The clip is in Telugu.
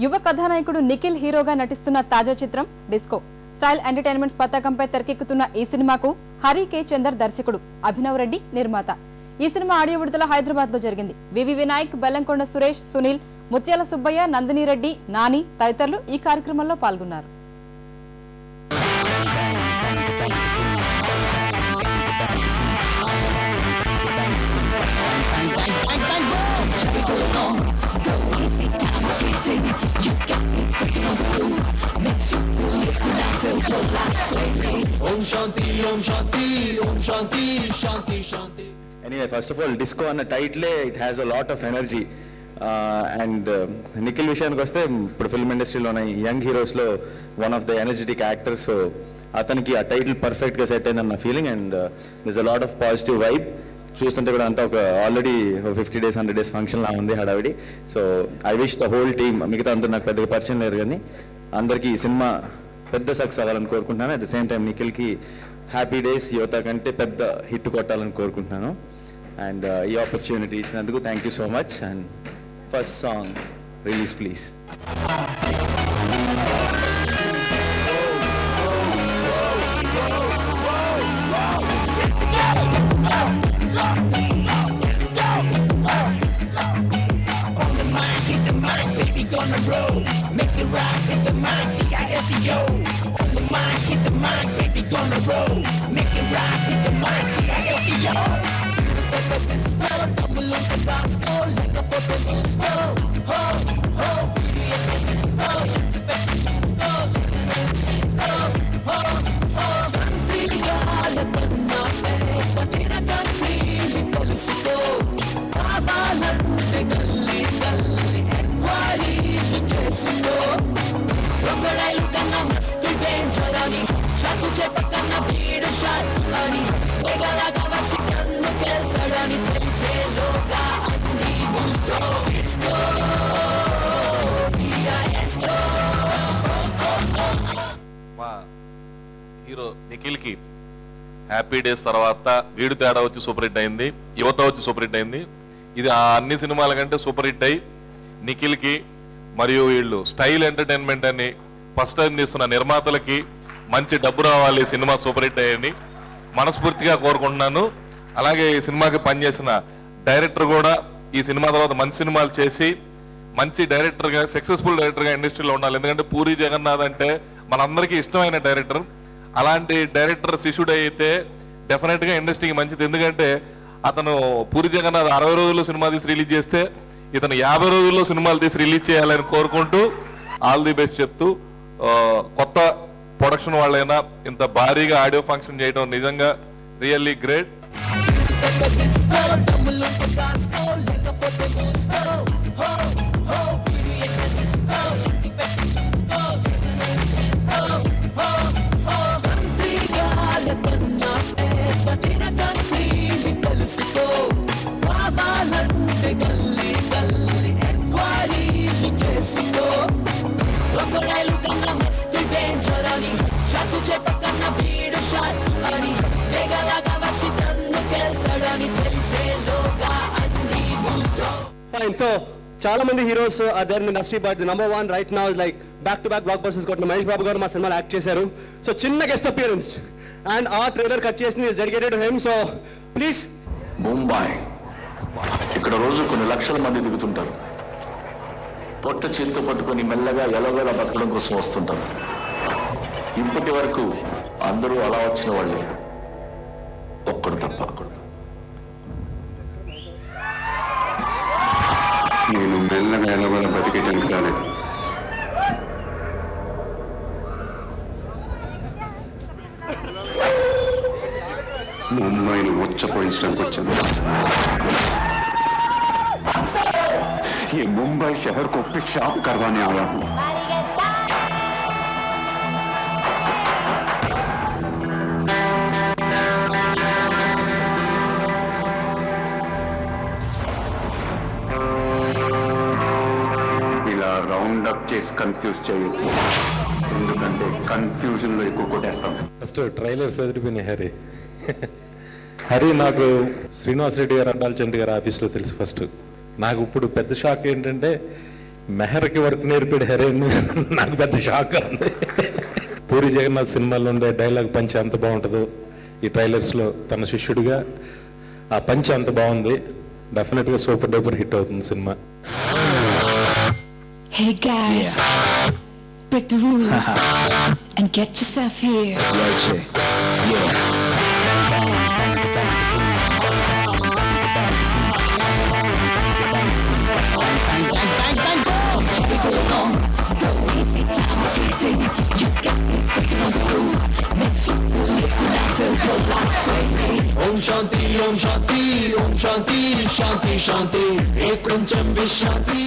యువ కథానాయకుడు నిఖిల్ హీరోగా నటిస్తున్న తాజా చిత్రం డిస్కో. స్టైల్ ఎంటర్టైన్మెంట్స్ పతాకంపై తెరకెక్కుతున్న ఈ సినిమాకు హరి కే చందర్ దర్శకుడు, అభినవ్ రెడ్డి నిర్మాత. ఈ సినిమా ఆడియో విడుదల హైదరాబాద్ లో జరిగింది. వివి వినాయక్, బెల్లంకొండ సురేష్, సునీల్, ముత్యాల సుబ్బయ్య, నందిని రెడ్డి, నాని తదితరులు ఈ కార్యక్రమంలో పాల్గొన్నారు. Anyway, first of all, disco on a title, it has a lot of energy. Nikhil విషయానికి వస్తే ఇప్పుడు ఫిల్మ్ ఇండస్ట్రీలో యంగ్ హీరోస్ లో one of the energetic actors. So అతనికి ఆ టైటిల్ పర్ఫెక్ట్ గా సెట్ అయిందన్న feeling and this a lot of positive vibe. చూస్తుంటే కూడా అంతా ఒక ఆల్రెడీ 50 days 100 days ఫంక్షన్ లా ఉంది హడావిడి. So I wish the whole team, మిగతా అందరూ నాకు పెద్దగా పరిచయం లేరు కానీ అందరికీ ఈ సినిమా పెద్ద సక్సెస్ అవ్వాలని కోరుకుంటున్నాను. అట్ ద సేమ్ టైం నిఖిల్కి హ్యాపీ డేస్ యువత కంటే పెద్ద హిట్ కొట్టాలని కోరుకుంటున్నాను. అండ్ ఈ ఆపర్చునిటీ ఇచ్చినందుకు thank you so much. And first song release please. Make it rock, hit the mic, D-I-S-E-O. On the mic, hit the mic, baby, gonna roll. Make it rock, hit the mic, D-I-S-E-O. Spell, double on the gospel, like a purple spell. Ho, ho, spell, it's a better spell. Ho, ho, country, gala, ganna, patira country, we policy-ko. Avalante, galli, galli, enquiry. Crocodile కన్నా మస్తు డేంజర్ అని, షాకు చేప కన్నా వీడు షార్ట్ అని, తెగలాగా వచ్చి నన్ను కెళ్తాడని తెలిసేలోగా అన్ని బూస్కో డిస్కో డిఐఎస్కో. మా హీరో నిఖిల్కి హ్యాపీ డేస్ తర్వాత వీడు తేడా వచ్చి సూపర్ హిట్ అయింది, యువత వచ్చి సూపర్ హిట్ అయింది. ఇది ఆ అన్ని సినిమాల కంటే సూపర్ హిట్ అయ్యి నిఖిల్కి మరియు వీళ్ళు స్టైల్ ఎంటర్టైన్మెంట్ అని ఫస్ట్ టైం తీస్తున్న నిర్మాతలకి మంచి డబ్బు రావాలి, సినిమా సూపర్ హిట్ అయ్యని మనస్ఫూర్తిగా కోరుకుంటున్నాను. అలాగే ఈ సినిమాకి పనిచేసిన డైరెక్టర్ కూడా ఈ సినిమా తర్వాత మంచి సినిమాలు చేసి మంచి డైరెక్టర్గా, సక్సెస్ఫుల్ డైరెక్టర్గా ఇండస్ట్రీలో ఉండాలి. ఎందుకంటే పూరి జగన్నాథ్ అంటే మనందరికీ ఇష్టమైన డైరెక్టర్. అలాంటి డైరెక్టర్ శిష్యుడు అయితే డెఫినెట్గా ఇండస్ట్రీకి మంచిది. ఎందుకంటే అతను పూరి జగన్నాథ్ 60 రోజుల్లో సినిమా తీసి రిలీజ్ చేస్తే ఇతను 50 రోజుల్లో సినిమాలు తీసి రిలీజ్ చేయాలని కోరుకుంటూ ఆల్ ది బెస్ట్ చెప్తూ, కొత్త ప్రొడక్షన్ వాళ్ళైనా ఇంత భారీగా ఆడియో ఫంక్షన్ చేయడం నిజంగా రియల్లీ గ్రేట్. Fine. So, చాలా మంది heroes are there in industry, but the number 1 right now is like back to back blockbusters కొట్టిన మహేష్ బాబు గారు మా సినిమాలో యాక్ట్ చేశారు. సో చిన్న గెస్ట్ అపియరెన్స్ అండ్ ఆ ట్రైలర్ కట్ చేసింది is dedicated to him. So please. Mumbai, ఇక్కడ రోజు కొన్ని లక్షల మంది దిగుతుంటారు. పొట్ట చేతితో పట్టుకొని మెల్లగా ఎలాగోలా బతకడం కోసం వస్తుంటారు. ఇప్పటి వరకు అందరూ అలా వచ్చిన వాళ్ళే, ఒక్కడు తప్ప. నేను మెల్లగా ఎలాగోలా బతికేటానికి రాలేదు. ముంబైని ఉచ్చపోయించడానికి వచ్చాను. ये मुंबई शहर को पेशाब करवाने आया हूं. ఇలా రౌండ్ అప్ చేసి కన్ఫ్యూజ్ చేయకు, ఎందుకంటే కన్ఫ్యూజన్ లో ఎక్కువ కొట్టేస్తాం. ఫస్ట్ ట్రైలర్స్ ఎదిరిపోయినాయి. హరి నాకు శ్రీనివాస్ రెడ్డి గారు, అడ్డాల చంద్ర గారు ఆఫీస్లో తెలుసు ఫస్ట్. నాకు ఇప్పుడు పెద్ద షాక్ ఏంటంటే మెహర్కి వర్క్ నేర్పాడు హరి అని నాకు పెద్ద షాక్ ఉంది. పూరి జగన్నాథ్ సినిమాలో ఉండే డైలాగ్ పంచ్ ఎంత బాగుంటుందో ఈ ట్రైలర్స్లో తన శిష్యుడిగా ఆ పంచ్ ఎంత బాగుంది. డెఫినెట్గా సూపర్ డూపర్ హిట్ అవుతుంది cinema. Hey guys, break the rules and get yourself here. Don't take it along, go easy, time's fleeting. You've got me breaking all the rules, makes you feel liquid now 'cause your life's crazy. Om Shanti, Om Shanti, Om Shanti, Shanti Shanti, ek kuncham vishanti.